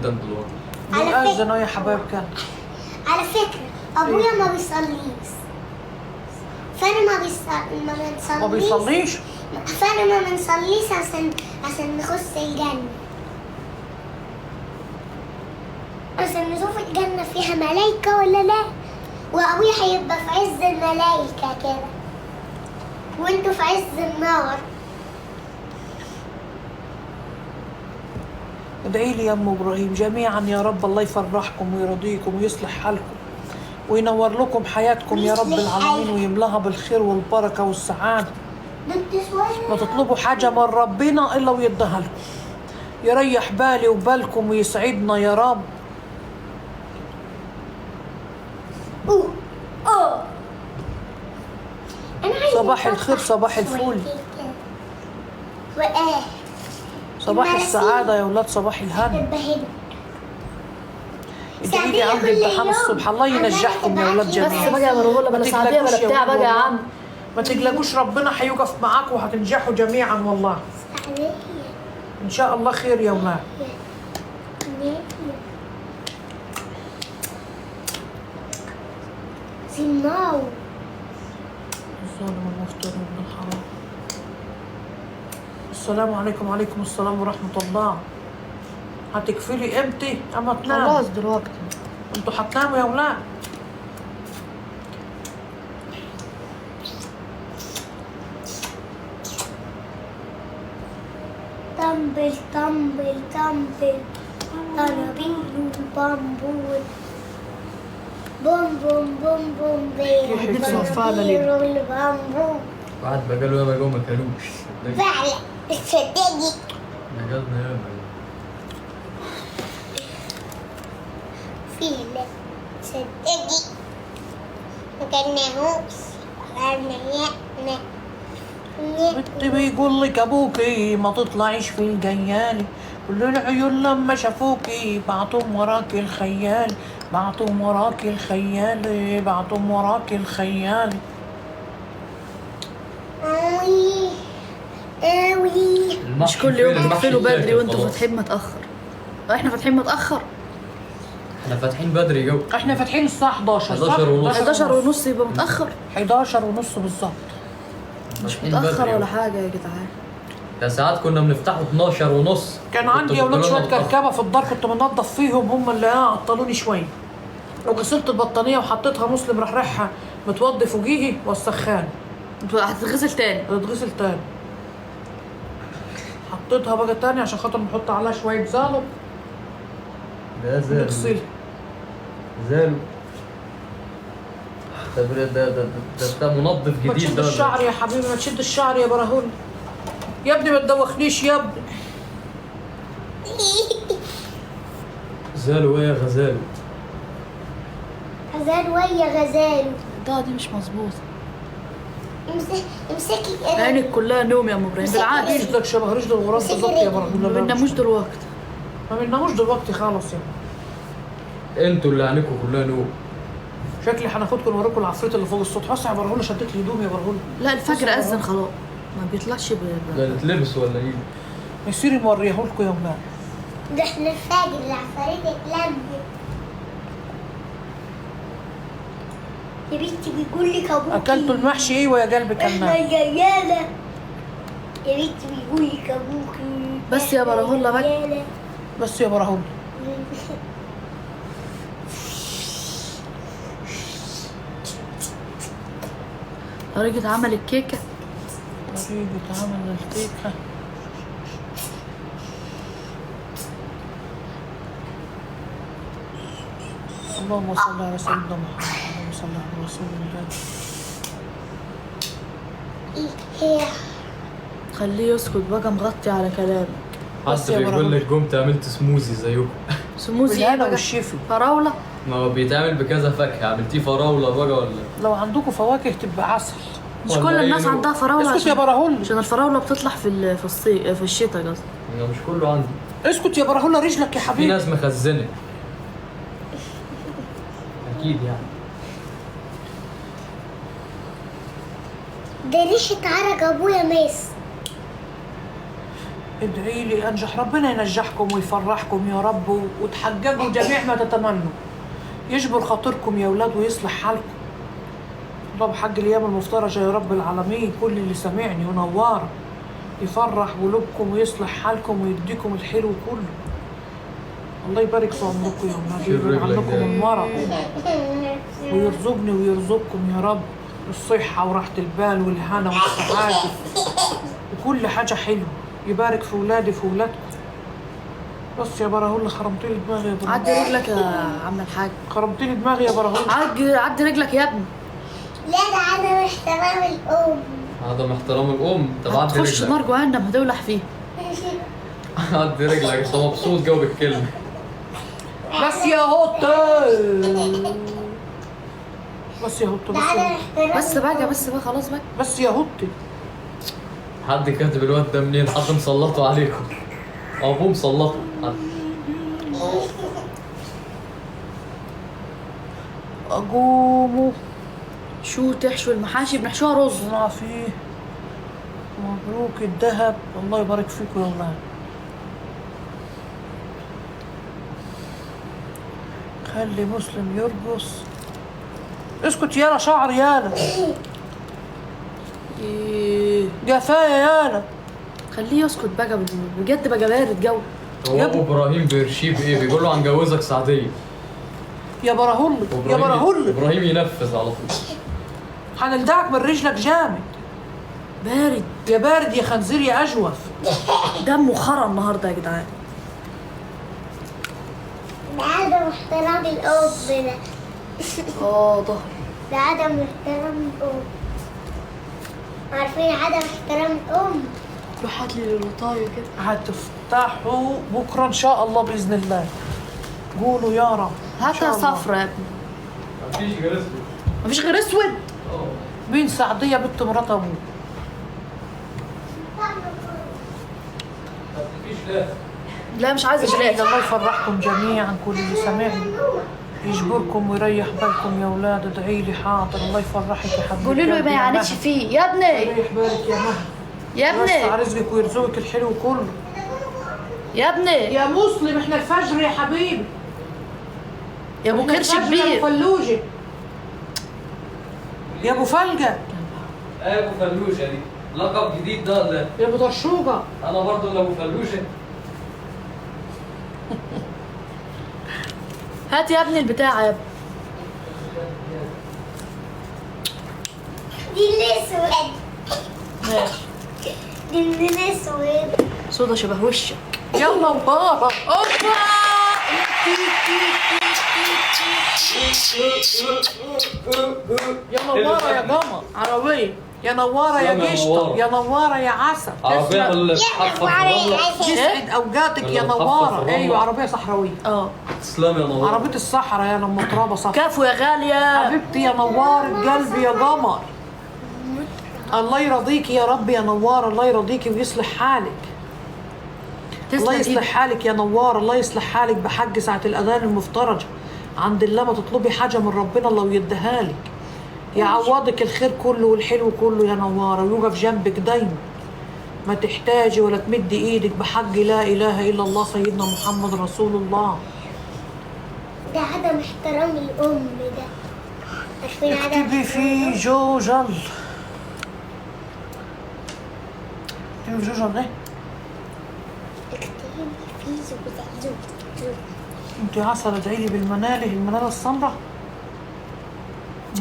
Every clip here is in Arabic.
جدا دلوقتي. بيأذن يا حبايب كان. على فكرة أبويا ما بيصليش، فأنا ما بنصليش. ما بيصليش؟ فأنا ما بنصليش عشان نخش الجنة، عشان نشوف الجنة فيها ملايكة ولا لا، وأبويا هيبقى في عز الملايكة كده وانتوا في عز النار. ادعي لي يا ام ابراهيم جميعا يا رب، الله يفرحكم ويرضيكم ويصلح حالكم وينور لكم حياتكم يا رب العالمين ويملاها بالخير والبركه والسعاده. ما تطلبوا حاجه من ربنا الا ويديها لكم، يريح بالي وبالكم ويسعدنا يا رب. صباح الخير، صباح الفل، صباح السعادة يا ولاد، صباح الهنا. ادعي لي عندي امتحان الصبح، الله ينجحكم يا ولاد جميعا. بس بقى يا مرغولة بلا سعدية بلا بتاع بقى يا عم. ما تقلقوش، ربنا هيوقف معاكم وهتنجحوا جميعا والله. ان شاء الله خير يا ولاد. سماو الظالم المفتري ابن الحرام. السلام عليكم. وعليكم السلام ورحمة الله. هتكفلي امتى؟ اما تنام. خلاص دلوقتي. انتوا هتناموا يا ولاد؟ تمبل تمبل تمبل طنابيل وبامبول بوم بوم بوم بوم بيل البامبول. واحد بقاله ياما جو ما كلوش. فعلا تصدقني بقالنا ياما. فيلا صدقني ما كناهوش غيرنا بنت بيقول لك ابوكي ما تطلعيش في الجيالي، كل العيون لما شافوكي بعتهم وراكي الخيال، بعتهم وراكي الخيال، بعتهم وراكي الخيال. اوي اوي. مش كل يوم تقفلوا بدري وانتوا فاتحين متأخر. احنا فاتحين متأخر. احنا فاتحين بدري جو. احنا فاتحين الساعة 11 صح؟ 11 ونص. 11 ونص يبقى متأخر. 11 ونص بالظبط. مش متأخر ولا حاجة يا جدعان. ده ساعات كنا بنفتحه 12 ونص. كان عندي يا ولاد شوية كركبة في الدار كنت منظف فيهم، هم اللي عطلوني شوية. وغسلت البطانية وحطيتها مسلم راح ريحها متوضي فوقيه والسخان. هتتغسل تاني. هتتغسل تاني. حطيتها بقى تاني عشان خاطر نحط عليها شوية زالو. ده زالو. نغسلها. زالو. ده منظف ما جديد تشد ده. الشعر يا حبيبي، ما تشد الشعر يا براهون. يا ابني ما تدوخنيش يا ابني. غزال ويا غزال. غزال ويا غزال. دي مش مظبوطة. امسكي كده. عينك كلها نوم يا ام ابراهيم بالعكس. رجلك شبه رجل الغراب بالظبط يا براهون. ما بنناموش دلوقتي. ما بنناموش دلوقتي خالص يا انتوا اللي عينيكوا كلها نوم. شكلي هناخدكم نوريكم العفريت اللي فوق السطح. حصل يا براهون شدت لي هدومي يا براهون. لا الفجر أذن خلاص. ما بيطلعش ده نتلبس ولا ايه؟ يصير نوريه لكم يا ولاد. ده احنا الفجر العفاريت اتلمت. يا بنتي بيقول لك ابوكي. اكلتوا المحشي ايوه يا قلبي كلناه. احنا جيالة. يا بنتي بيقول لك ابوكي. بس يا براهون بقى. بس يا براهون. طريقة عمل الكيكة. طريقة عمل الكيكة. اللهم صل على سيدنا محمد. اللهم صل على رسول الله. هي خليه يسكت بقى مغطي على كلامك. بس يا حد بيقول براهون. لك قمت عملت سموزي زيكم. سموزي ايه بالهنا بقى؟ والشفا. فراولة. ما هو بيتعمل بكذا فاكهة، عملتيه فراولة بقى ولا؟ لو عندكم فواكه تبقى عسل. مش ولا كل أي الناس نوع. عندها فراولة. اسكت يا براهون. عشان الفراولة بتطلع في الصيف في الشتاء قصدي. أنا مش كله عندي. اسكت يا براهون رجلك يا في حبيبي. ناس مخزنة. أكيد يعني. ده ريحة عرق ابويا ماس. ادعي لي انجح، ربنا ينجحكم ويفرحكم يا رب وتحققوا جميع ما تتمنوا. يجبر خاطركم يا اولاد ويصلح حالكم. الله بحق الايام المفترجه يا رب العالمين، كل اللي سمعني ونواره يفرح قلوبكم ويصلح حالكم ويديكم الحلو كله. الله يبارك في عمركم يا اولاد ويبعد عنكم المرض ويرزقني ويرزقكم يا رب الصحه وراحه البال والهنا والسعاده وكل حاجه حلوه. يبارك في ولادي في ولادكم. بس يا براهول خرمتلي دماغي يا براهول. عدي رجلك يا عم الحاج. خرمتلي دماغي يا براهول. عدي رجلك يا ابني. لا ده عدم احترام الأم. عدم احترام الام. طب عدي هتخش رجلك. نار جهنم هتولع فيه. عدي رجلك انت مبسوط جاوب الكلمه. بس يا هوتة بس يا هوتة ده عدم احترام بس بقى خلاص بقى. بس يا هوتة. حد كاتب الواد ده منين؟ حد مسلطه عليكم. ابوه مسلطه. اقوموا شو تحشو المحاشي بنحشوها رز. ما فيه. مبروك الذهب، الله يبارك فيكم يا ولاد. خلي مسلم يرقص. اسكت يالا شعر يالا. إيه. جفاية يالا. خليه يسكت بقى بجد بقى بارد جو. هو ابو ابراهيم بيرشيه بايه؟ بيقول له هنجوزك سعديه. يا براهول يا براهول ابراهيم ينفذ على طول. هنلدعك من رجلك جامد. بارد. يا بارد يا خنزير يا اجوف. دمه خرا النهارده يا جدعان. ده عدم احترام الأم ده. ظهر. ده عدم احترام الأم. عارفين عدم احترام الأم؟ روح هات لي الوطايه كده. هتفتحوا بكره ان شاء الله باذن الله. قولوا يا رب. هاتها صفرا يا ابني. مفيش غير اسود. مفيش غير اسود. مين سعديه بنت مرات ابوه؟ مفيش لا. لا مش عايزه جلاس. الله يفرحكم جميعا كل اللي سمعني. يجبركم ويريح بالكم يا اولاد. ادعي لي حاضر. الله يفرحك يا حبيبي. قولي له ما يعاندش فيه يا ابني. يريح بالك يا مهد. يا يوسع ابني رزقك ويرزقك الحلو كله. يا ابني يا مسلم احنا الفجر يا حبيبي. يا ابو إحنا كرش الفجر يا كبير. ابو فلوجه. يا ابو فلقه. ابو فلوشه دي لقب جديد ده ولا؟ يا ابو طرشوقه. انا برضه اللي ابو فلوشه. هات يا ابني البتاع يا ابني. دي الأسود. ماشي. دي من الأسود. صودا شبه وشك. يلا وبابا. اوبا. يا نواره يا قمر. عربيه. يا نواره يا سلام يا قشطه. نوارة. يا نواره يا عسل. عربيه تسلم. اللي بتحفر في الرمله. يسعد اوقاتك يا ولا بتحفر في نواره. الرملة. ايوه عربيه صحراويه. تسلم يا نوار. عربيه الصحراء يا لما ترابه صح. كفو يا غاليه. حبيبتي يا نوارة قلبي يا قمر. الله يرضيكي يا رب يا نوار. الله يرضيكي ويصلح حالك. الله تسلم يصلح ايدك. حالك يا نوار. الله يصلح حالك بحق ساعة الأذان المفترجة. عند الله ما تطلبي حاجة من ربنا الله ويديها لك. يعوضك الخير كله والحلو كله يا نوار ويوقف جنبك دايما. ما تحتاجي ولا تمدي ايدك بحق لا إله إلا الله سيدنا محمد رسول الله. ده عدم احترام الأم ده. عارفين عدم اكتبي في جوجل. اكتبي في جوجل ايه؟ اكتبي في زوجة. انت عسل ادعي لي بالمناله. المناله السمراء.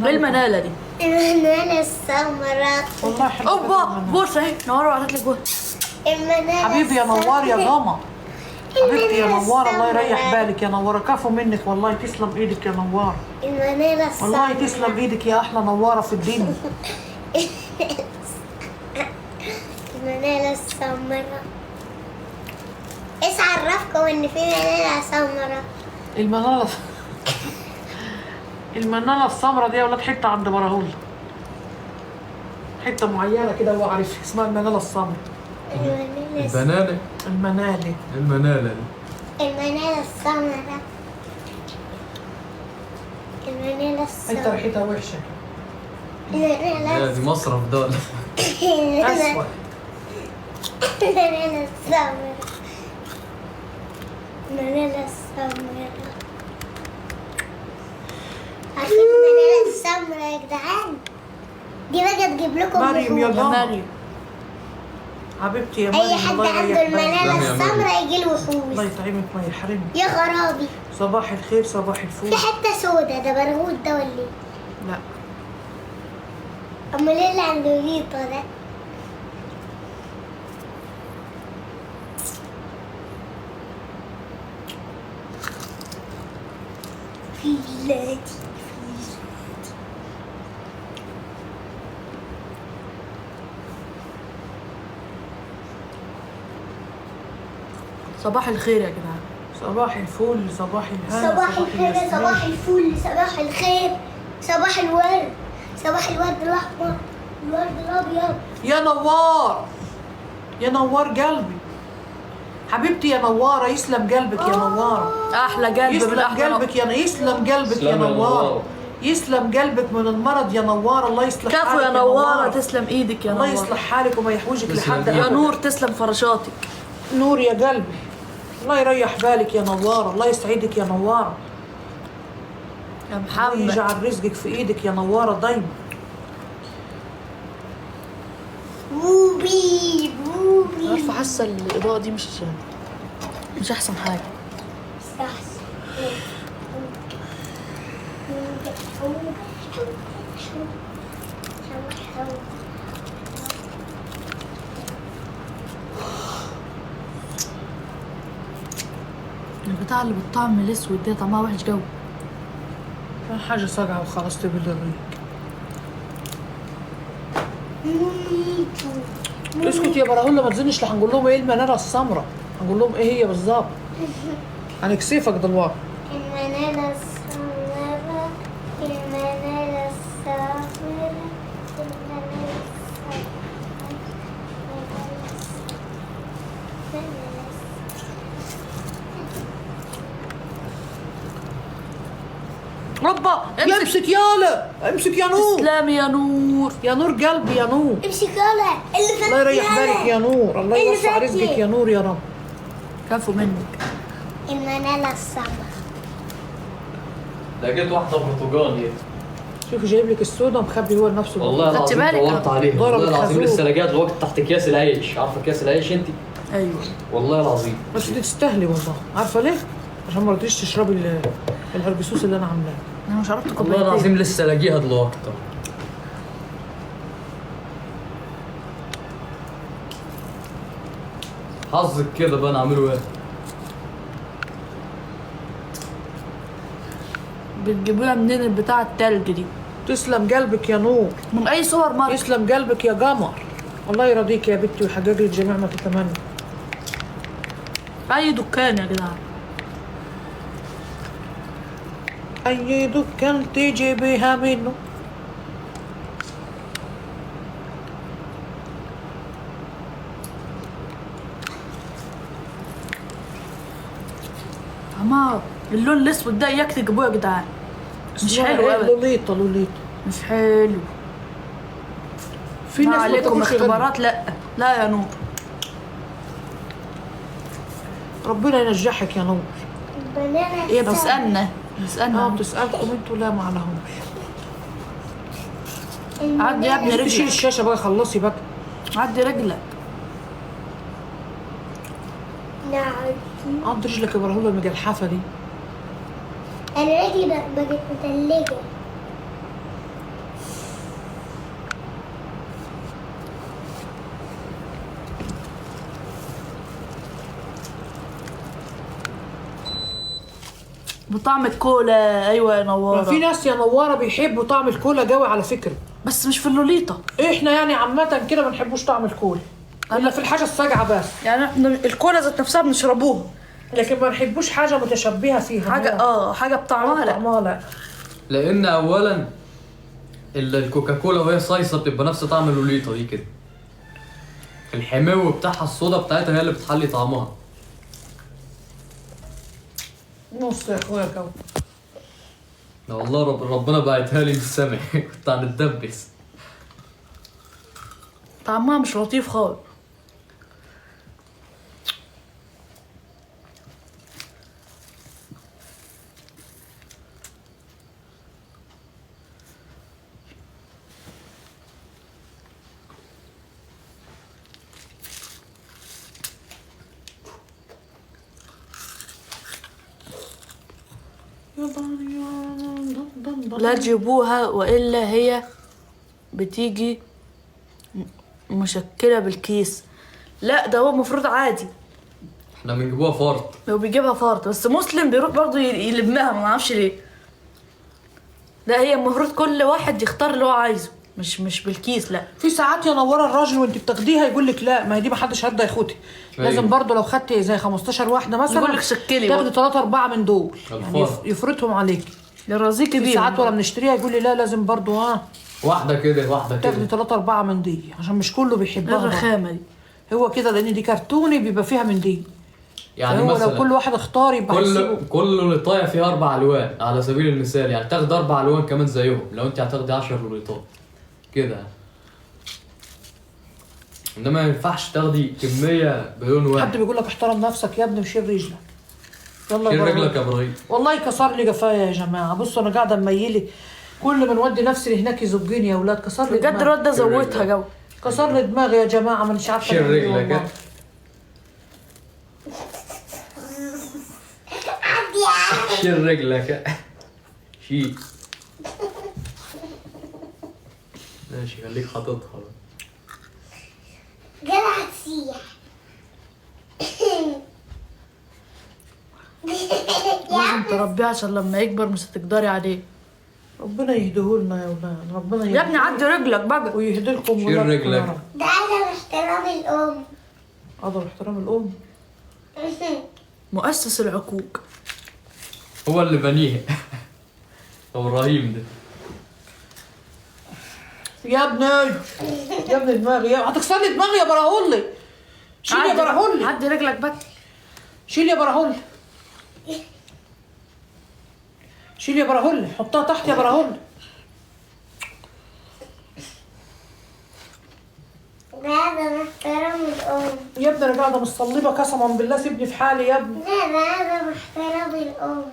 ايه المناله دي؟ المنالة السمراء. والله حلوه. اوبا بورصه اهي. نوار بعتت لك جوه. المنالة حبيبي يا نوار يا قمر. حبيبتي يا نوار الله يريح السمراء. بالك يا نوار. كفو منك والله. تسلم ايدك يا نوار. المنالة السمراء. والله تسلم ايدك يا احلى نواره في الدنيا. المنالة السمراء. ايش عرفكم ان في منالة سمراء؟ المناله السمراء دي يا ولاد حته عند براهول. حته معينه كده هو عارفها اسمها المناله السمراء. البنانه. المناله. المناله دي. المنالة السمراء. المنالة انت السمراء. ريحتها وحشه. لا دي مصرف ده ولا؟ اسود. بنانا السمرة. بنانا السمرة. عارفين بنانا السمرة يا جدعان؟ دي بقى تجيب لكم مريم يا وحوش. ماما. مريم عبيبتي يا مريم، اي حد الله عنده يريح بالك. المنالة تسلمي يا مريم. السمرة يجي له الله وحوش. يطعمك ما يحرمك. يا خرابي، صباح الخير صباح الفول. في حتة سودا، ده برغوت ده ولا ايه؟ لا امال ايه اللي عند لوليتا ده؟ في لادي. صباح الخير يا جدعان. صباح الفل صباح الهنا صباح الخير، الياسمين. صباح الفل، صباح الخير، صباح الورد، صباح الورد الاحمر، الورد الابيض. يا نوار يا نوار قلبي حبيبتي يا نوارة، يسلم قلبك يا نوارة. احلى قلب من يسلم احلى قلبك يسلم قلبك يا تسلم يا نوارة. نوارة. يسلم قلبك من المرض يا نوارة. الله يصلح حالك كفو يا نوارة، تسلم ايدك يا الله نوارة. يصلح حالك وما يحوجك تسلم لحد إيدك. يا أبداً. نور تسلم فراشاتك. نور يا قلبي، الله يريح بالك يا نوارة. الله يسعدك يا نوارة. يا الله محمد يجعل رزقك في ايدك يا نوارة دايما. بوبي بوبي. عارفة حاسة الإضاءة دي مش أحسن حاجة. البتاع اللي بالطعم الأسود ده طعمها وحش جو. حاجة صقعة وخلاص تبل الريق. اسكت يا براهولة ما تزنش. هنقول لهم ايه المنارة السمراء، هنقول لهم ايه هي بالظبط. هنكسفك دلوقتي. المنالة السمراء، المنالة السمراء، المنالة ربا امسك يالا، امسك يا نور. تسلمي يا نور. يا نور قلبي يا نور. امسك يلا اللي فات. الله يريح بالك يا نور. الله اللي يوسع فات رزقك لي. يا نور يا رب. كفو منك. المنالة السمراء. لقيت واحدة برتقالية. شوف جايب لك السودا مخبي هو لنفسه. والله خدت العظيم بالك؟ دورت عليها، ضرب والله العظيم الخازوق. لسه لاقيها دلوقتي تحت اكياس العيش. عارفة اكياس العيش انت؟ أيوه. والله العظيم. بس دي تستاهلي والله. عارفة ليه؟ عشان ما رضيتش تشربي الهربسوس اللي انا عاملاه. أنا مش عرفت والله كوبايتين. العظيم لسه لاقيها دلوقتي. حظك كده بقى نعمله ايه؟ بتجيبوها منين البتاع التلج دي؟ تسلم قلبك يا نور. من أي سوبر ماركت. يسلم قلبك يا قمر. الله يرضيك يا بنتي ويحقق لك جميع ما تتمنى. أي دكان يا جدعان. اي دكان تيجي بيها منه. أما اللون الأسود ده إياك تجيبوه يا جدعان. مش حلو أبدا. لوليتا لوليتا. مش حلو. في ما ناس ما عليكم تاكلش غير- اختبارات. لا لا يا نور. ربنا ينجحك يا نور. البنانة إيه السمراء. بتسألنا بتسألنا. بتسألكم انتوا لا ما عليهمش. عدي يا ابني تشيل رجلك. الشاشة بقى خلصي بقى. عدي رجلك. نعم. عض رجلك يا براهولة المجلحفة دي. انا رجلي بقت متلجة. بطعم الكولا. أيوة يا في نوارة. ناس يا نوارة بيحبوا طعم الكولا قوي على فكرة. بس مش في اللوليتا. احنا يعني عامة كده ما بنحبوش طعم الكولا الا في الحاجة الساقعة بس. يعني احنا الكولا ذات نفسها بنشربوها. لكن ما نحبوش حاجة متشبهة فيها. حاجة بطعمها لا. طعمها لا. لان اولا الكوكاكولا وهي صايصه بتبقى نفس طعم اللوليتا دي كده. الحماوي بتاعها الصودا بتاعتها هي اللي بتحلي طعمها. نص يا اخويا كو. والله ربنا بعتها لي من السمع. كنت هنتدبس. طعمها مش لطيف خالص. لا تجيبوها والا هي بتيجي مشكله بالكيس. لا ده هو المفروض عادي احنا بنجيبوها فرط. لو بيجيبها فرط، بس مسلم بيروح برضه يلمها ما اعرفش ليه. لا هي المفروض كل واحد يختار اللي هو عايزه، مش بالكيس. لا في ساعات يا نوره الراجل وانت بتاخديها يقول لك لا، ما هي دي ما حدش هيرضى ياخدها. أيوة. لازم برضه لو خدتي زي 15 واحده مثلا يقول لك شكلي تاخدي 3 4 من دول، يعني الفرق. يفرطهم عليكي. يرازيكي في بيه. ساعات ولا بنشتريها يقول لي لا لازم برضه واحدة كده واحدة تاخدي كده. 3 4 من دي عشان مش كله بيحبها برضه. الرخامه دي هو كده لان دي كرتوني بيبقى فيها من دي. يعني هو مثلا لو كل واحد اختار يبقى هيسيبه. كل لطاية فيها 4 ألوان على سبيل المثال، يعني تاخد 4 ألوان كمان زيهم لو أنت هتاخدي 10 لطات كده. إنما ما ينفعش تاخدي كمية بلون حد واحد. بيقول لك احترم نفسك يا ابني وشيل رجلك. يلا شيل يا رجلك يا إبراهيم. إبراهيم. والله كسر لي جفايا يا جماعه. بصوا انا قاعده مميلي، كل ما نودي نفسي لهناك يزجني يا اولاد. كسر لي بجد دماغي. الواد ده زودتها جو. كسر لي دماغي يا جماعه، مانيش عارفه شيل أعمل إيه رجلك. والله. شيل رجلك. شيل. ماشي خليك حاططها. جدع تسيح. لازم تربيه عشان لما يكبر مش هتقدري عليه. ربنا يهديهولنا يا اولاد، ربنا يا ابني عدي رجلك بقى. ويهدي لكم شيل ولادكم رجلك. يا رب. ده عدم احترام الأم. عدم احترام الام. مؤسس العقوق. هو اللي بنيه. إبراهيم ده. يا ابني يا ابني دماغي هتكسر لي دماغي يا براهولي. شيل يا براهولي. عدي رجلك بقى. شيل يا براهولي. شيل يا براهولي، حطها تحت يا براهولي. ده عدم احترام الأم. يا ابني انا قاعده مصلبه قسما بالله، سيبني في حالي يا ابني. ده عدم احترام الأم.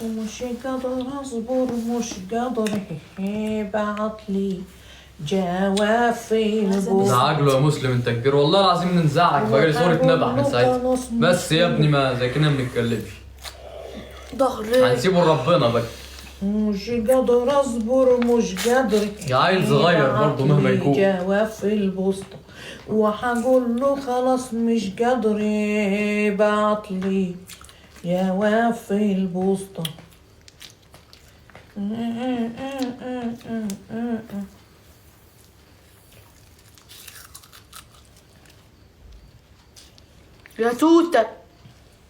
ومش قادر اصبر، مش قادر بعتلي جواب في البوست. زعق له يا مسلم انت كبير، والله العظيم نزعق بقى لي صورة نبح من ساعتها. بس يا ابني ما زي كده ما بنتكلمش. ظهري. هنسيبه لربنا بقى. مش قادر اصبر، مش قادر يا عيل صغير برضه مهما يكون. جواب في البوسطة وهقول له خلاص مش قادر بعتلي جواب في البوسطة. يا توتة